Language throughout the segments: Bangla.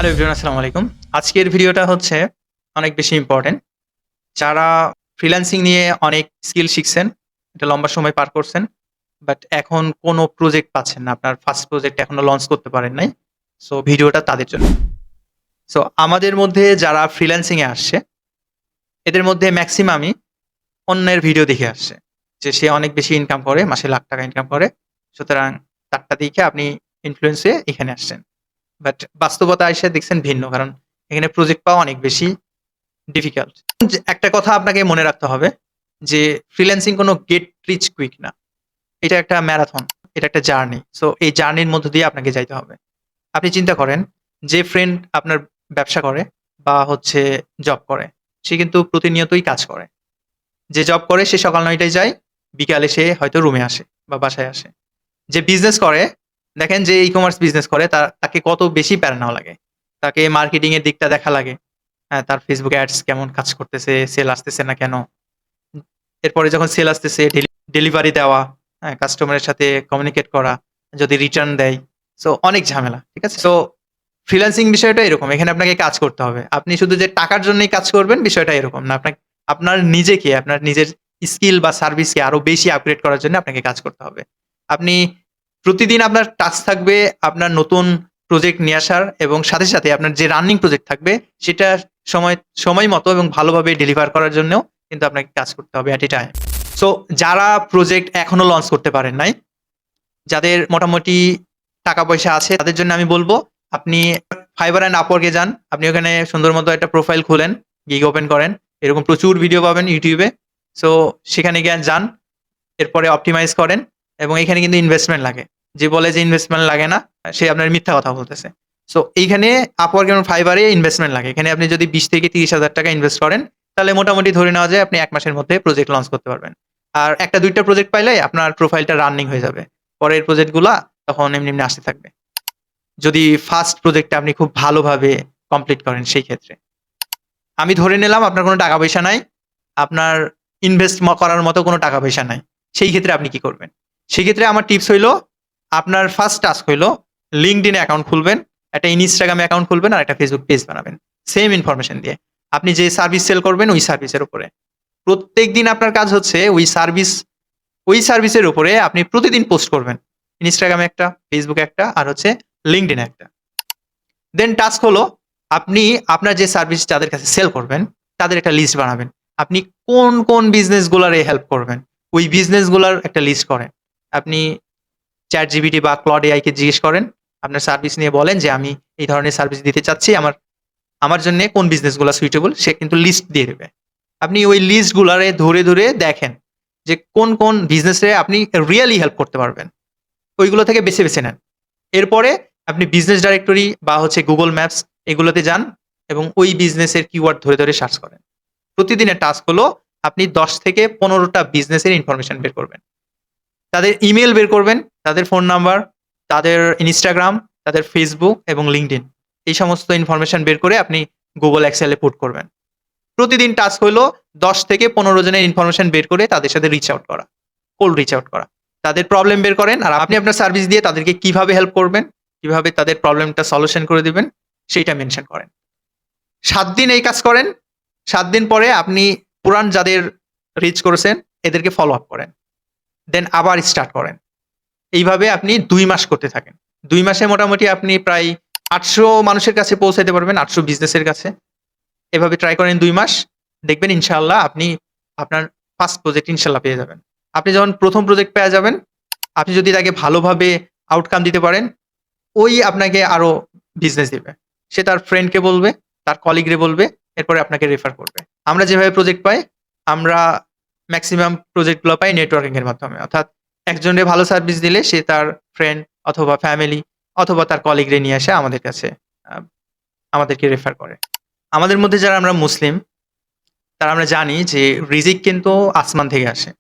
হ্যালো এভরিওয়ান, আসসালামু আলাইকুম। আজকের ভিডিওটা হচ্ছে অনেক বেশি ইম্পোর্টেন্ট। যারা ফ্রিল্যান্সিং নিয়ে অনেক স্কিল শিখছেন, একটা লম্বা সময় পার করছেন। বাট এখন কোনো প্রজেক্ট পাচ্ছেন না। আপনার ফার্স্ট প্রজেক্ট এখনো লঞ্চ করতে পারেন নাই। সো ভিডিওটা তাদের জন্য। সো আমাদের মধ্যে যারা ফ্রিল্যান্সিং এ আসছে, এদের মধ্যে মেক্সিমামই অন্যের ভিডিও দেখে আসছে। যে সে অনেক বেশি ইনকাম করে, মাসে লাখ টাকা ইনকাম করে। সুতরাং তারটা দেখে আপনি ইনফ্লুয়েন্স হয়ে এখানে আসছেন। বাট বাস্তবতা এসে দেখছেন ভিন্ন। কারণ এখানে প্রজেক্ট পাওয়া অনেক বেশি ডিফিকাল্ট। একটা কথা আপনাকে মনে রাখতে হবে যে ফ্রিল্যান্সিং কোনো গেট রিচ কুইক না। এটা একটা ম্যারাথন। এটা একটা জার্নি। সো এই জার্নির মধ্য দিয়ে আপনাকে যাইতে হবে। আপনি চিন্তা করেন যে ফ্রেন্ড আপনার ব্যবসা করে বা হচ্ছে জব করে, সে কিন্তু প্রতিনিয়তই কাজ করে। যে জব করে সে সকাল ৯ টায় যায়, বিকালে সে হয়তো রুমে আসে বা বাসায় আসে। যে বিজনেস করে, দেখেন যে ই-কমার্স বিজনেস করে তাকে কত বেশি প্যারা নেওয়া লাগে। তাকে মার্কেটিং এর দিকটা দেখা লাগে। হ্যাঁ, তার Facebook অ্যাডস কেমন কাজ করতেছে, সেল আসতেছে না কেন? এরপরে যখন সেল আসতেছে ডেলিভারি দেওয়া, হ্যাঁ? কাস্টমারের সাথে কমিউনিকেট করা, যদি রিটার্ন দেয়। সো অনেক ঝামেলা। ঠিক আছে? সো ফ্রিল্যান্সিং বিষয়টা এরকম। এখানে আপনাকে কাজ করতে হবে। আপনি শুধু যে টাকার জন্যই কাজ করবেন বিষয়টা এরকম না। আপনার নিজেকে, আপনার নিজের স্কিল বা সার্ভিসকে আরো বেশি আপগ্রেড করার জন্য আপনাকে কাজ করতে হবে। আপনি প্রতিদিন আপনার টাস্ক থাকবে আপনার নতুন প্রজেক্ট নিয়ে আসার এবং সাথে, সাথে আপনার যে রানিং প্রজেক্ট থাকবে সেটা সময় সময় মতো এবং ভালোভাবে ডেলিভার করার জন্যও কিন্তু আপনাকে কাজ করতে হবে এট এ টাইম। সো যারা প্রজেক্ট এখনো লঞ্চ করতে পারেন নাই, যাদের মোটামুটি টাকা পয়সা আছে তাদের জন্য আমি বলব আপনি Fiverr অ্যান্ড Upwork এ যান। আপনি ওখানে সুন্দর মতো একটা প্রোফাইল খুলেন, গিগ ওপেন করেন। এরকম প্রচুর ভিডিও পাবেন YouTube এ। সো সেখানে গিয়ে যান। এরপরে অপটিমাইজ করেন এবং এখানে কিন্তু ইনভেস্টমেন্ট লাগে। যে বলে যে ইনভেস্টমেন্ট লাগে না, সে আপনার মিথ্যা কথা বলতেছে। সো এইখানে Upwork এবং Fiverr এ ইনভেস্টমেন্ট লাগে। এখানে আপনি যদি ২০ থেকে ৩০,০০০ টাকা ইনভেস্ট করেন, তাহলে মোটামুটি ধরে নেওয়া যায় আপনি ১ মাসের মধ্যে প্রজেক্ট লঞ্চ করতে পারবেন। আর ১ টা ২ টা প্রজেক্ট পাইলেই আপনার প্রোফাইলটা রানিং হয়ে যাবে। পরের প্রজেক্ট গুলা তখন এমনি, এমনি আসতে থাকবে। যদি ফার্স্ট প্রজেক্টটা আপনি খুব ভালোভাবে কমপ্লিট করেন সেই ক্ষেত্রে। আমি ধরে নিলাম আপনার কোনো টাকা পয়সা নাই। আপনার ইনভেস্ট করার মতো কোনো টাকা পয়সা নাই। সেই ক্ষেত্রে আপনি কি করবেন? সেক্ষেত্রে আমার টিপস হইলো, আপনার ফার্স্ট টাস্ক হইলো LinkedIn এ অ্যাকাউন্ট খুলবেন, একটা Instagram এ অ্যাকাউন্ট খুলবেন আর একটা Facebook পেজ বানাবেন। সেম ইনফরমেশন দিয়ে। আপনি যে সার্ভিস সেল করবেন ওই সার্ভিসের উপরে। প্রত্যেকদিন আপনার কাজ হচ্ছে ওই সার্ভিসের উপরে আপনি প্রতিদিন পোস্ট করবেন। Instagram এ একটা, Facebook এ একটা আর হচ্ছে LinkedIn এ একটা। দেন টাস্ক হলো আপনি আপনার যে সার্ভিস যাদের কাছে সেল করবেন, তাদের একটা লিস্ট বানাবেন। আপনি কোন, কোন বিজনেস গুলারে হেল্প করবেন, ওই বিজনেস গুলার একটা লিস্ট করেন। আপনি ChatGPT বা Claude AI কে জিজ্ঞেস করেন। আপনার সার্ভিস নিয়ে বলেন যে, "আমি এই ধরনের সার্ভিস দিতে চাচ্ছি। আমার আমার জন্যে কোন বিজনেস গুলা সুইটেবল?" সে কিন্তু লিস্ট দিয়ে দেবে। আপনি ওই লিস্ট গুলারে ধরে, ধরে দেখেন যে কোন, কোন বিজনেসে আপনি রিয়ালি হেল্প করতে পারবেন। ওইগুলো থেকে বেছে, বেছে নেন। এরপরে আপনি বিজনেস ডাইরেক্টরি বা হচ্ছে Google ম্যাপস এগুলোতে যান এবং ওই বিজনেসের কিওয়ার্ড ধরে, ধরে সার্চ করেন। প্রতিদিনের টাস্ক হলো আপনি ১০ থেকে ১৫ টা বিজনেসের ইনফরমেশন বের করবেন। তাদের ইমেইল বের করবেন, তাদের ফোন নাম্বার, তাদের Instagram, তাদের Facebook এবং LinkedIn এই সমস্ত ইনফরমেশন বের করে আপনি Google Excel এ পুট করবেন। প্রতিদিন টাস্ক হলো ১০ থেকে ১৫ জনের ইনফরমেশন বের করে তাদের সাথে রিচ আউট করা। কোল্ড রিচ আউট করা। তাদের প্রবলেম বের করেন আর আপনি আপনার সার্ভিস দিয়ে তাদেরকে কিভাবে হেল্প করবেন, কিভাবে তাদের প্রবলেমটা সলিউশন করে দিবেন সেইটা মেনশন করেন। ৭ দিন এই কাজ করেন। ৭ দিন পরে আপনি পুরান যাদের রিচ করেছেন এদেরকে ফলো আপ করেন। দেন আবার স্টার্ট করেন। এইভাবে আপনি ২ মাস করতে থাকেন। ২ মাসে মোটামুটি আপনি প্রায় ৮০০ মানুষের কাছে পৌঁছাইতে পারবেন, ৮০০ বিজনেসের কাছে। এভাবে ট্রাই করেন ২ মাস। দেখবেন ইনশাআল্লাহ আপনি আপনার ফার্স্ট প্রজেক্ট ইনশাআল্লাহ পেয়ে যাবেন। আপনি যখন ১ম প্রজেক্ট পেয়ে যাবেন, আপনি যদি তাকে ভালোভাবে আউটকাম দিতে পারেন, ওই আপনাকে আরো বিজনেস দিবে। সে তার ফ্রেন্ডকে বলবে, তার কলিগরে বলবে, এরপরে আপনাকে রেফার করবে। আমরা যেভাবে প্রজেক্ট পাই, আমরা মেক্সিমাম প্রজেক্ট গুলো পাই নেটওয়ার্কিং এর মাধ্যমে। অর্থাৎ একজনরে ভালো সার্ভিস দিলে সে তার ফ্রেন্ড অথবা ফ্যামিলি অথবা তার কলিগরে নিয়ে আসে আমাদের কাছে আ আমাদেরকে রেফার করে। আমাদের মধ্যে যারা আমরা মুসলিম, তারা আমরা জানি যে রিজিক কিন্তু আসমান থেকে আসে।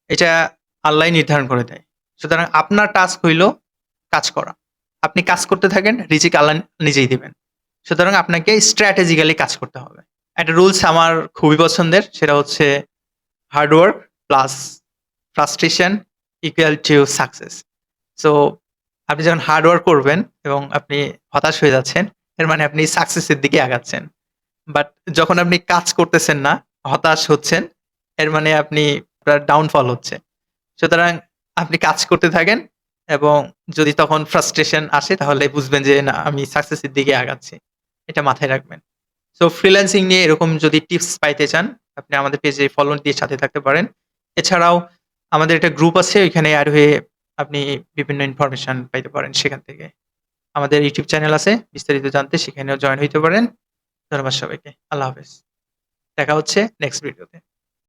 এটা আল্লাহই নির্ধারণ করে দেয়। সুতরাং আপনার টাস্ক হইল কাজ করা। আপনি কাজ করতে থাকেন, রিজিক আল্লাহ নিজেই দিবেন। সুতরাং আপনাকে স্ট্র্যাটেজিক্যালি কাজ করতে হবে। একটা রুলস আমার খুবই পছন্দের। সেটা হচ্ছে hard work plus frustration equal to success. So আপনি যখন হার্ড ওয়ার্ক করবেন এবং আপনি হতাশ হয়ে যাচ্ছেন এর মানে আপনি সাকসেসের দিকে আগাচ্ছেন। বাট যখন আপনি কাজ করতেছেন না, হতাশ হচ্ছেন, এর মানে আপনি আপনার ডাউনফল হচ্ছে। সুতরাং আপনি কাজ করতে থাকেন এবং যদি তখন ফ্রাস্ট্রেশন আসে তাহলে বুঝবেন যে না আমি সাকসেসের দিকে আগাচ্ছি। এটা মাথায় রাখবেন। সো ফ্রিল্যান্সিং নিয়ে এরকম যদি টিপস পাইতে চান, আপনি আমাদের পেজে ফলো দিয়ে সাথে থাকতে পারেন। এছাড়াও আমাদের একটা গ্রুপ আছে ওইখানে এড হয়ে আপনি বিভিন্ন ইনফরমেশন পাইতে পারেন সেখান থেকে। আমাদের ইউটিউব চ্যানেল আছে বিস্তারিত জানতে সেখানেও জয়েন হইতে পারেন। ধন্যবাদ সবাইকে। আল্লাহ হাফেজ। দেখা হচ্ছে নেক্সট ভিডিওতে।